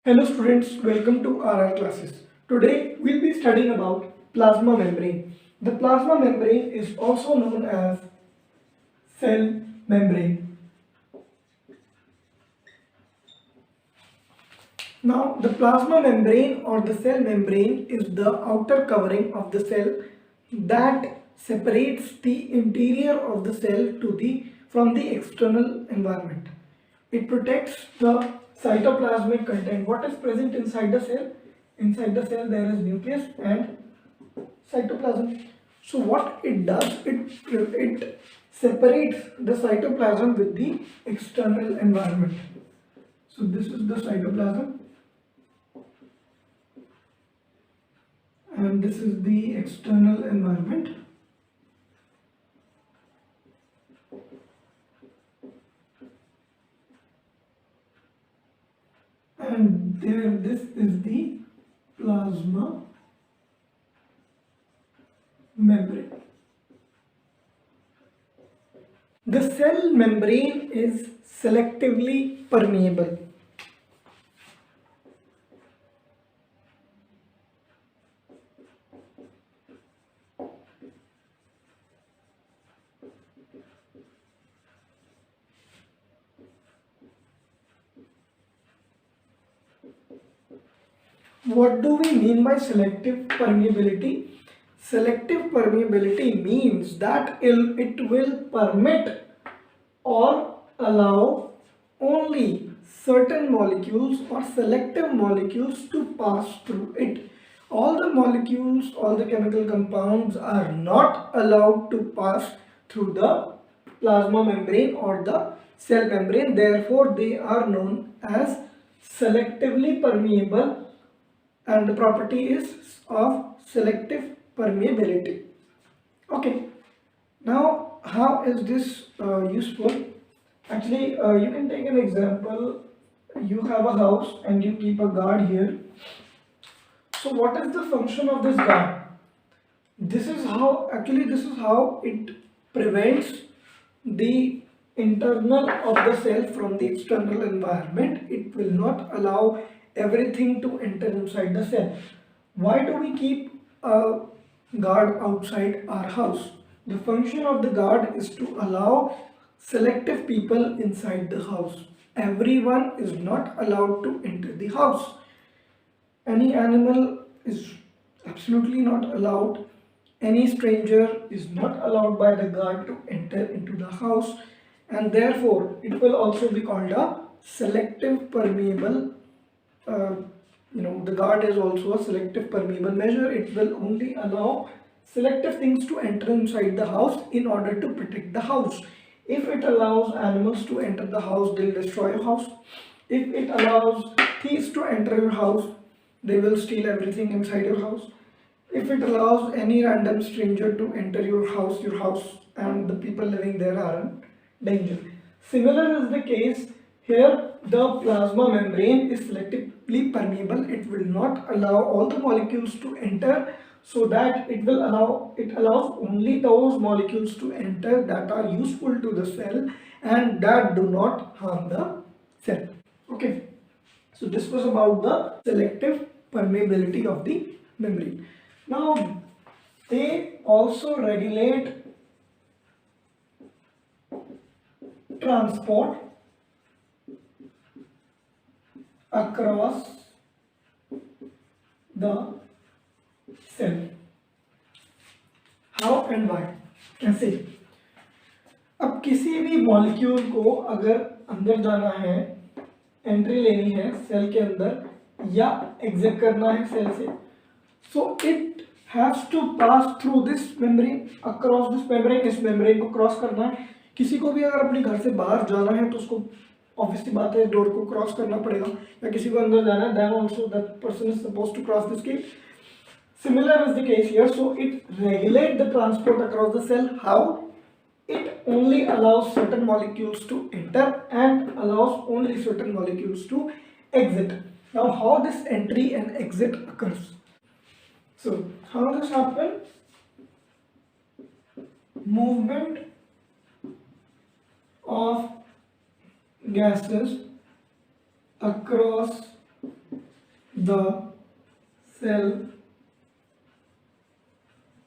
Hello students, welcome to RR classes. Today we'll be studying about plasma membrane. The plasma membrane is also known as cell membrane. Now the plasma membrane or the cell membrane is the outer covering of the cell that separates the interior of the cell from the external environment. It protects the cytoplasmic content. What is present inside the cell? Inside the cell there is nucleus and cytoplasm. So what it does, it separates the cytoplasm with the external environment. So this is the cytoplasm and this is the external environment. And there this is the plasma membrane. The cell membrane is selectively permeable. What do we mean by selective permeability? Selective permeability means that it will permit or allow only certain molecules or selective molecules to pass through it. All the molecules, all the chemical compounds are not allowed to pass through the plasma membrane or the cell membrane. Therefore, they are known as selectively permeable, and the property is of selective permeability. Okay, now how is this useful? Actually, you can take an example. You have a house and you keep a guard here. So what is the function of this guard? This is how it prevents the internal of the cell from the external environment. It will not allow everything to enter inside the cell. Why do we keep a guard outside our house? The function of the guard is to allow selective people inside the house. Everyone is not allowed to enter the house. Any animal is absolutely not allowed. Any stranger is not allowed by the guard to enter into the house, and therefore it will also be called a selective permeable. uh, the guard is also a selective permeable measure. It will only allow selective things to enter inside the house in order to protect the house. If it allows animals to enter the house, they'll destroy your house. If it allows thieves to enter your house, they will steal everything inside your house. If it allows any random stranger to enter your house and the people living there are in danger. Similar is the case here. The plasma membrane is selectively permeable. It will not allow all the molecules to enter, so that it allows only those molecules to enter that are useful to the cell and that do not harm the cell. Okay, so this was about the selective permeability of the membrane. Now they also regulate transport across the cell. How and why? कैसे? अब किसी भी molecule को अगर अंदर जाना है, entry लेनी है सेल के अंदर या एग्जिट करना है सेल से, so it haves to pass through this membrane, across this membrane. इस मेम्ब्रेन को क्रॉस करना है. किसी को भी अगर अपने घर से बाहर जाना है तो उसको ऑब्वियसली बात है डोर को क्रॉस करना पड़ेगा, या किसी को अंदर जाना है then also that person is supposed to cross this gate. Similar is the case here. So it regulates the transport across the cell. How? It only allows certain molecules to enter and allows only certain molecules to exit. Now how this entry and exit occurs? So how this happens? Movement of gases across the cell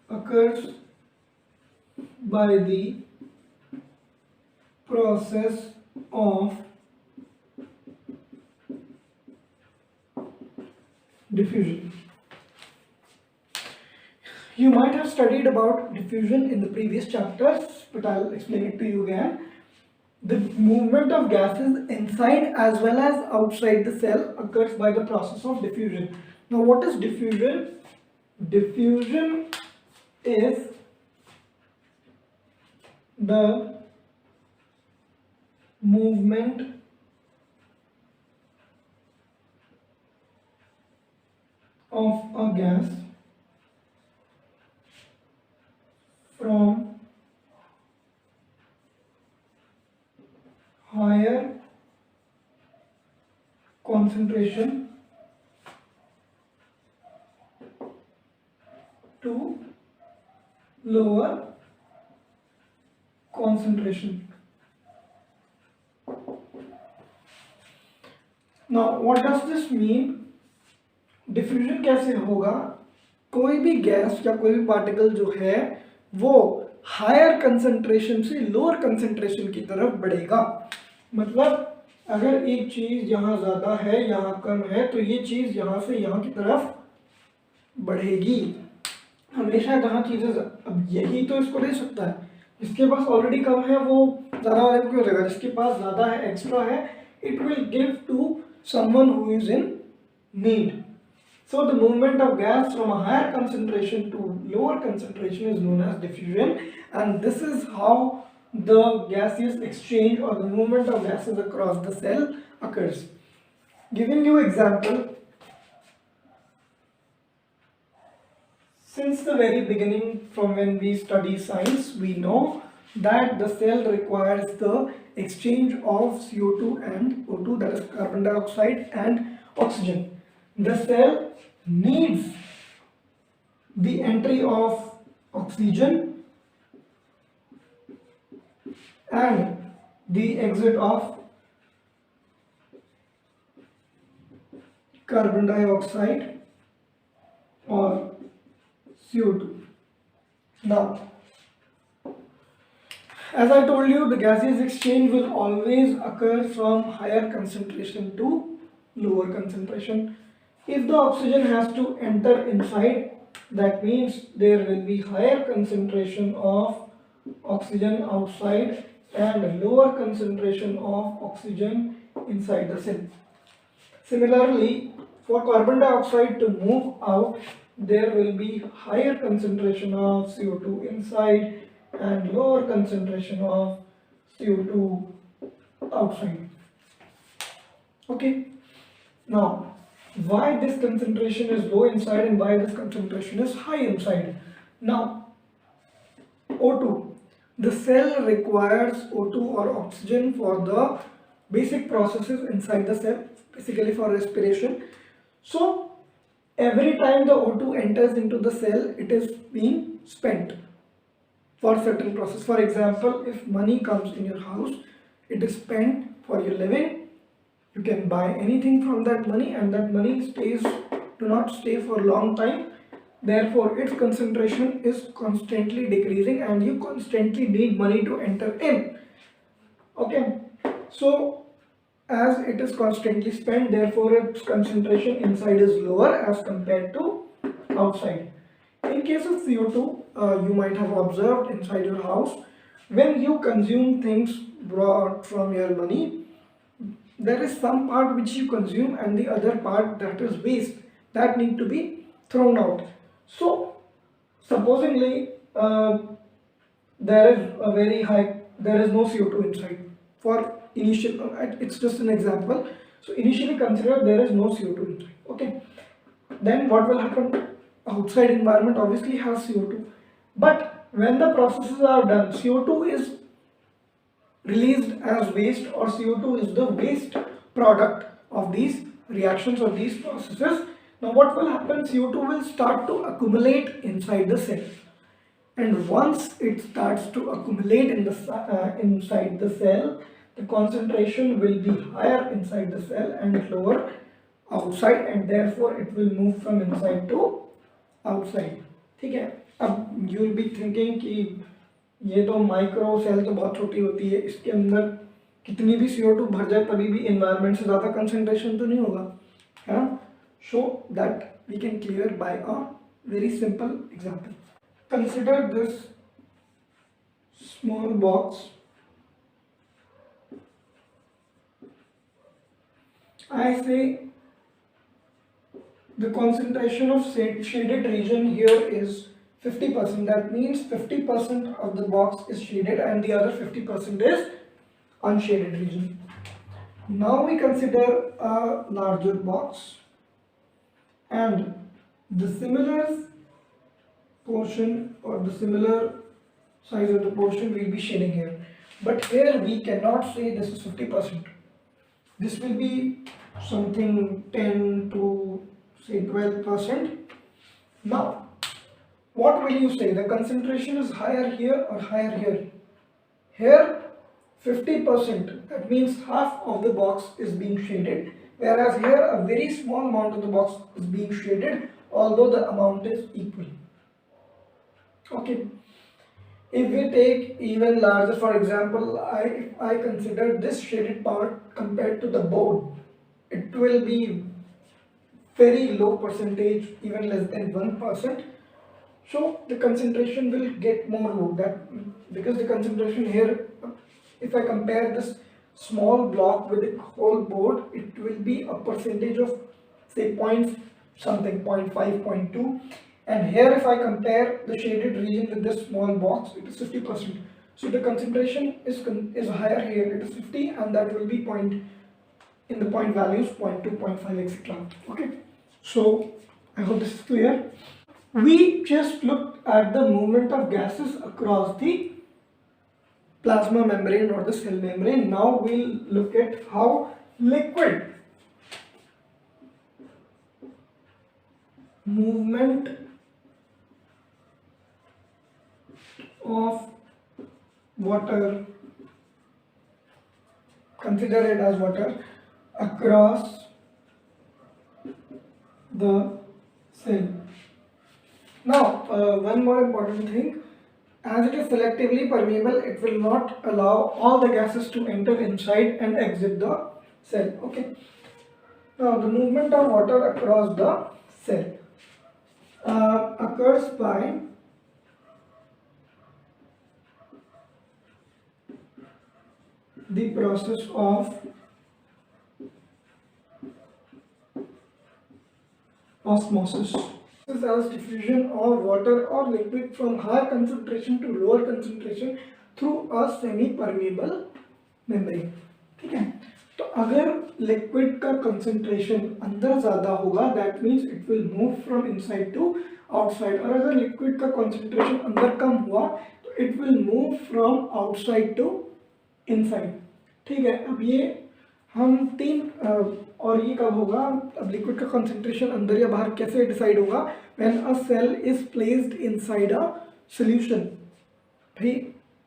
occurs by the process of diffusion. You might have studied about diffusion in the previous chapters, but I'll explain it to you again. The movement of gases inside as well as outside the cell occurs by the process of diffusion. Now, what is diffusion? Diffusion is the movement of a gas from higher concentration to lower concentration. Now, what does this mean? Diffusion कैसे होगा? कोई भी gas या कोई भी particle जो है वो हायर कंसंट्रेशन से लोअर कंसंट्रेशन की तरफ बढ़ेगा. मतलब अगर एक चीज यहाँ ज्यादा है यहाँ कम है तो ये चीज यहाँ से यहाँ की तरफ बढ़ेगी हमेशा. जहाँ चीजें अब यही तो इसको दे सकता है, जिसके पास ऑलरेडी कम है वो ज्यादा वाले को क्यों देगा? जिसके पास ज्यादा है, एक्स्ट्रा है, it will give to someone who is in need. So the movement of gas from a higher concentration to lower concentration is known as diffusion, and this is how the gaseous exchange or the movement of gases across the cell occurs. Giving you example, since the very beginning from when we study science, we know that the cell requires the exchange of CO2 and O2, that is carbon dioxide and oxygen. The cell needs the entry of oxygen and the exit of carbon dioxide or CO2. Now, as I told you, the gaseous exchange will always occur from higher concentration to lower concentration. If the oxygen has to enter inside, that means there will be higher concentration of oxygen outside and lower concentration of oxygen inside the cell. Similarly, for carbon dioxide to move out, there will be higher concentration of CO2 inside and lower concentration of CO2 outside. Okay. Now, why this concentration is low inside and why this concentration is high inside? Now, O2. The cell requires O2 or oxygen for the basic processes inside the cell, basically for respiration. So, every time the O2 enters into the cell, it is being spent for certain process. For example, if money comes in your house, it is spent for your living. You can buy anything from that money, and that money do not stay for a long time. Therefore, its concentration is constantly decreasing and you constantly need money to enter in. Okay, so as it is constantly spent, therefore its concentration inside is lower as compared to outside. In case of CO2, you might have observed inside your house, when you consume things brought from your money, there is some part which you consume and the other part that is waste that need to be thrown out. So supposingly there is no CO2 inside. For initial, it's just an example. So initially consider there is no CO2 inside. Okay, then what will happen? Outside environment obviously has CO2, but when the processes are done, CO2 is released as waste, or CO2 is the waste product of these reactions or these processes. Now what will happen? CO2 will start to accumulate inside the cell, and once it starts to accumulate in the inside the cell, the concentration will be higher inside the cell and lower outside and therefore it will move from inside to outside. ठीक है, अब you will be thinking कि ये तो micro cell तो बहुत छोटी होती है, इसके अंदर कितनी भी CO2 भर जाए तभी भी एनवायरनमेंट से ज़्यादा कंसंट्रेशन तो नहीं होगा, है ना? So that we can clear by a very simple example. Consider this small box. I say the concentration of shaded region here is 50%. That means 50% of the box is shaded and the other 50% is unshaded region. Now we consider a larger box and the similar portion or the similar size of the portion will be shading here. But here we cannot say this is 50%. This will be something 10 to say 12%. Now, what will you say? The concentration is higher here or higher here? Here, 50%. That means half of the box is being shaded. Whereas here, a very small amount of the box is being shaded, although the amount is equal. Okay. If we take even larger, for example, if I consider this shaded part compared to the board, it will be very low percentage, even less than 1%. So the concentration will get more low. That because the concentration here, if I compare this small block with the whole board, it will be a percentage of say point something, 0.5, 0.2. And here if I compare the shaded region with this small box, it is 50%. So the concentration is higher here, it is 50, and that will be in the point values 0.2, 0.5, etc. Okay, so I hope this is clear. We just looked at the movement of gases across the plasma membrane or the cell membrane. Now we'll look at how liquid movement of water, consider it as water, across the cell. Now, one more important thing, as it is selectively permeable, it will not allow all the gases to enter inside and exit the cell. Okay. Now, the movement of water across the cell occurs by the process of osmosis. This is as diffusion of water or liquid from higher concentration to lower concentration through a semi-permeable membrane. ठीक है, तो अगर liquid का concentration अंदर ज़्यादा होगा, that means it will move from inside to outside, और अगर लिक्विड का कंसंट्रेशन अंदर कम हुआ तो it will move from outside to inside. ठीक है, अब ये हम और ये कब होगा, अब लिक्विड का कंसंट्रेशन अंदर या बाहर कैसे डिसाइड होगा, when a cell is placed inside a solution. भाई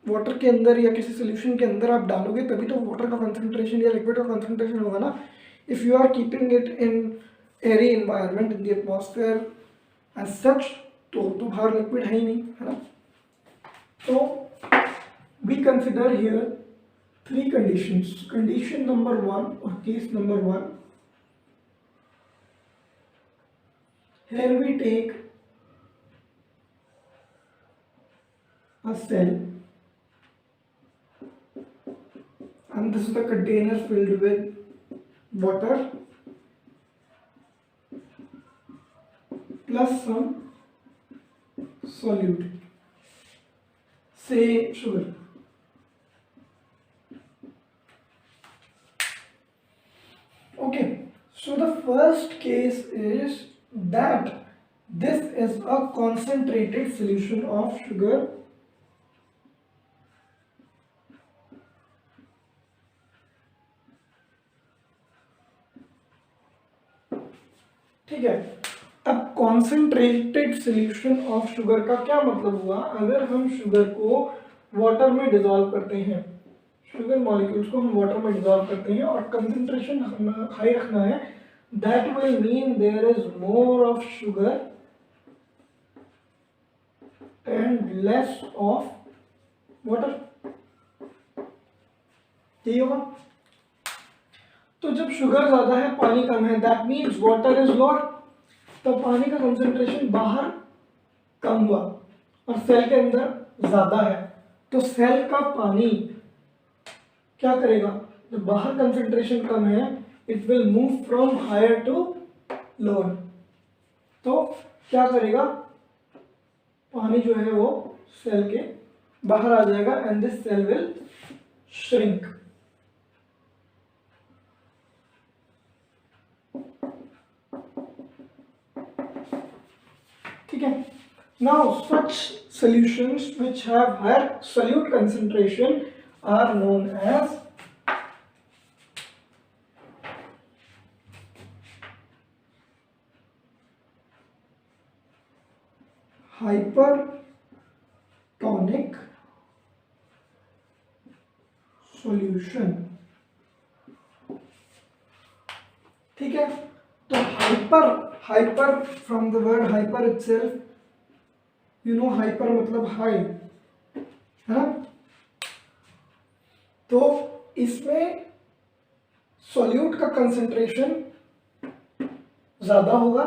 वाटर के अंदर या किसी सॉल्यूशन के अंदर आप डालोगे तभी तो वाटर का कंसंट्रेशन या लिक्विड का कंसंट्रेशन होगा ना. If you are keeping it in airy environment in the atmosphere as such, तो बाहर लिक्विड है ही नहीं, है ना. तो we consider here three conditions. Condition number 1 or case number 1, here we take a cell and this is the container filled with water plus some solute, say sugar. Okay, so the first case is that this is a concentrated solution of sugar ठीक है. अब concentrated solution of sugar का क्या मतलब हुआ, अगर हम sugar को वाटर में डिजोल्व करते हैं, शुगर मॉलिक्यूल्स को हम वाटर में डिजोल्व करते हैं और कंसंट्रेशन हाई रखना है, that will mean there is more of sugar and less of water. यही होगा। तो जब शुगर ज्यादा है पानी कम है, that means water is lower, तो पानी का कंसंट्रेशन बाहर कम हुआ और सेल के अंदर ज्यादा है, तो सेल का पानी क्या करेगा, जब बाहर कंसंट्रेशन कम है it will move from higher to lower, तो क्या करेगा, पानी जो है वो सेल के बाहर आ जाएगा and this cell will shrink. ठीक है। Now such solutions which have higher solute concentration are known as hypertonic solution। ठीक है, तो hyper from the word hyper itself, you know hyper मतलब हाई है ना, तो इसमें सॉल्यूट का कंसंट्रेशन ज्यादा होगा,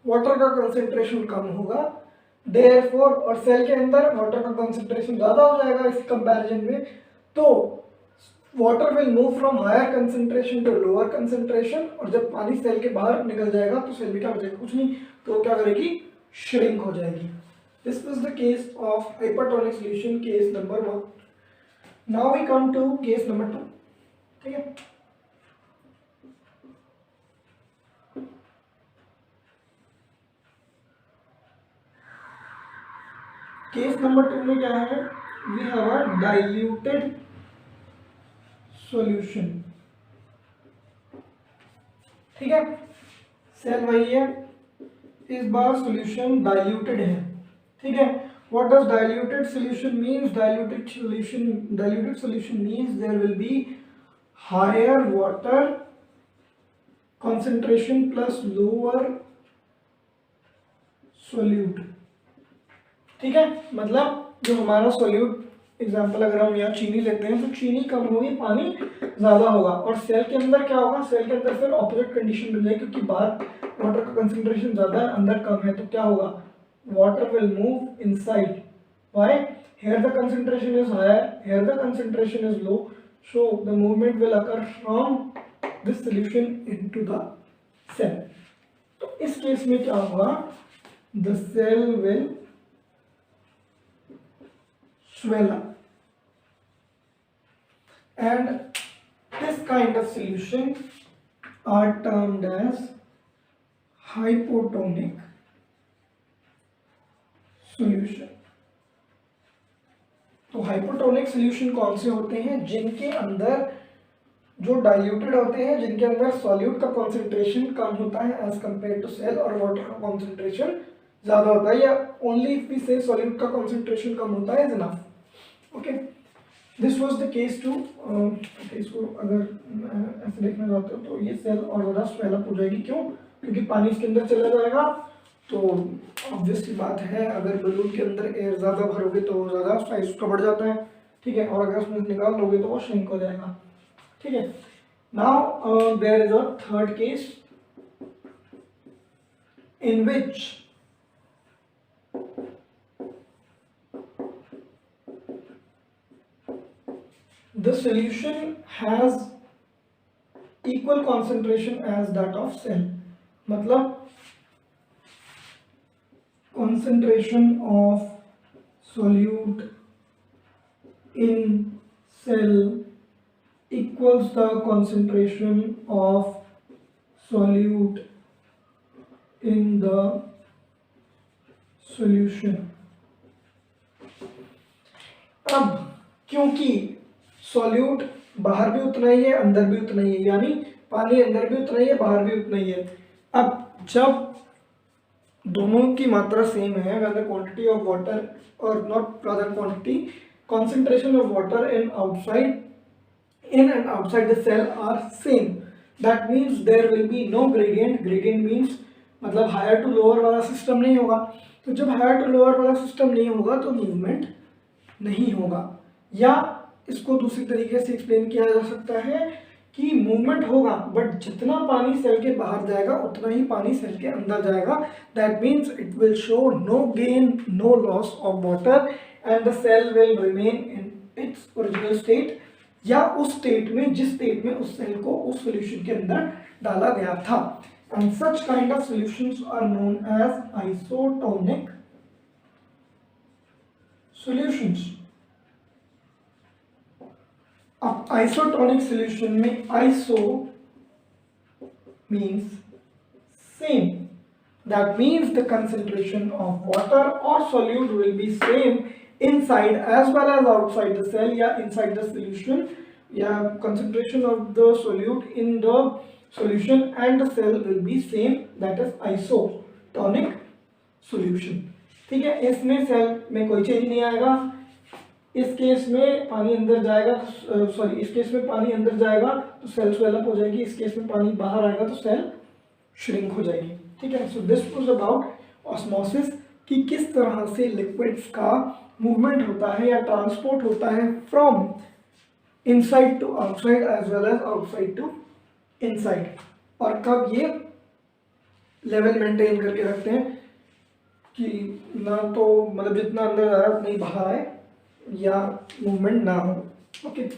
वाटर का कंसंट्रेशन कम होगा, देयरफॉर, और सेल के अंदर वाटर का कंसंट्रेशन ज्यादा हो जाएगा इस कंपैरिजन में, तो water will move from higher concentration to lower concentration, और जब पानी सेल के बाहर निकल जाएगा तो सेल में क्या बचेगा, कुछ नहीं, तो क्या करेगी, श्रिंक हो जाएगी। This was the case of hypertonic solution, case number 1। Now we come to case number 2। ठीक है, केस नंबर 2 में क्या है, we have a diluted solution. ठीक है, सेल वही है, इस बार सॉल्यूशन डाइल्यूटेड है। ठीक है, what does diluted solution means, diluted solution means there will be higher water concentration plus lower solute. ठीक है, मतलब जो हमारा सोल्यूट, एग्जाम्पल अगर हम यहाँ चीनी लेते हैं तो चीनी कम होगी, पानी ज्यादा होगा, और सेल के अंदर क्या होगा, सेल के अंदर फिर ऑपोजिट कंडीशन मिल जाएगी, क्योंकि बाहर वाटर का कंसंट्रेशन ज्यादा है, अंदर कम है, तो क्या होगा, water will move inside. Why, here the concentration is higher, here the concentration is low, so the movement will occur from this solution into the cell. तो इस केस में क्या होगा, the cell will swell up, and this kind of solution are termed as hypotonic solution। तो hypotonic solution कौन से होते हैं, जिनके अंदर जो डाइल्यूटेड होते हैं, जिनके अंदर सॉल्यूट का कॉन्सेंट्रेशन कम होता है एज कंपेयर टू सेल, और वाटर का कॉन्सेंट्रेशन ज्यादा होता है, या only if we say solute का कॉन्सेंट्रेशन कम होता है is enough. Okay, this was the case two. इसको अगर ऐसे देखना चाहते हो तो ये सेल और ज़्यादा स्वेल अप हो जाएगी, क्यों, क्योंकि पानी इसके अंदर चला जाएगा, तो ऑब्वियस सी बात है, अगर बलून के अंदर एयर ज़्यादा भरोगे तो ज़्यादा साइज उसका बढ़ जाता है। ठीक है, और अगर उसमें निकाल लोगे तो वो श्रिंक हो जाएगा। ठीक है, now there is a third case in which the solution has equal concentration as that of cell, मतलब concentration of solute in cell equals the concentration of solute in the solution। अब क्योंकि solute बाहर भी उतना ही है, अंदर भी उतना ही है, यानी पानी अंदर भी उतना ही है, बाहर भी उतना ही है। अब जब दोनों की मात्रा सेम है, whether quantity of water or not rather quantity, concentration of water in and outside the cell are same, that means there will be no gradient. Gradient means मतलब हायर टू लोअर वाला system नहीं होगा। तो जब higher to lower वाला system नहीं होगा तो मूवमेंट नहीं होगा। या इसको दूसरी तरीके से एक्सप्लेन किया जा सकता है कि मूवमेंट होगा बट जितना पानी सेल के बाहर जाएगा उतना ही पानी सेल के अंदर जाएगा। That means it will show no gain no loss of water and the cell will remain in its original state, या उस स्टेट में जिस स्टेट में उस सेल को उस सॉल्यूशन के अंदर डाला गया था। And such kind of solutions are known as isotonic solutions. अब आइसोटोनिक सॉल्यूशन में iso means same, that means the concentration of water or solute will be same inside as well as outside the cell, या inside the solution, या concentration of the solute in the solution and the cell will be same, that is isotonic solution। ठीक है, इसमें cell में कोई change नहीं आएगा। इस केस में पानी अंदर जाएगा, सॉरी इस केस में पानी अंदर जाएगा तो सेल स्वेल अप हो जाएगी, इस केस में पानी बाहर आएगा तो सेल श्रिंक हो जाएगी। ठीक है, so this was about osmosis कि किस तरह से लिक्विड्स का मूवमेंट होता है या ट्रांसपोर्ट होता है from inside to outside as well as outside to inside, और कब ये लेवल मेंटेन करके रखते हैं कि ना तो मतलब जितना अंदर आ रहा है उतना ही बाहर आए या मूवमेंट ना हो। ओके।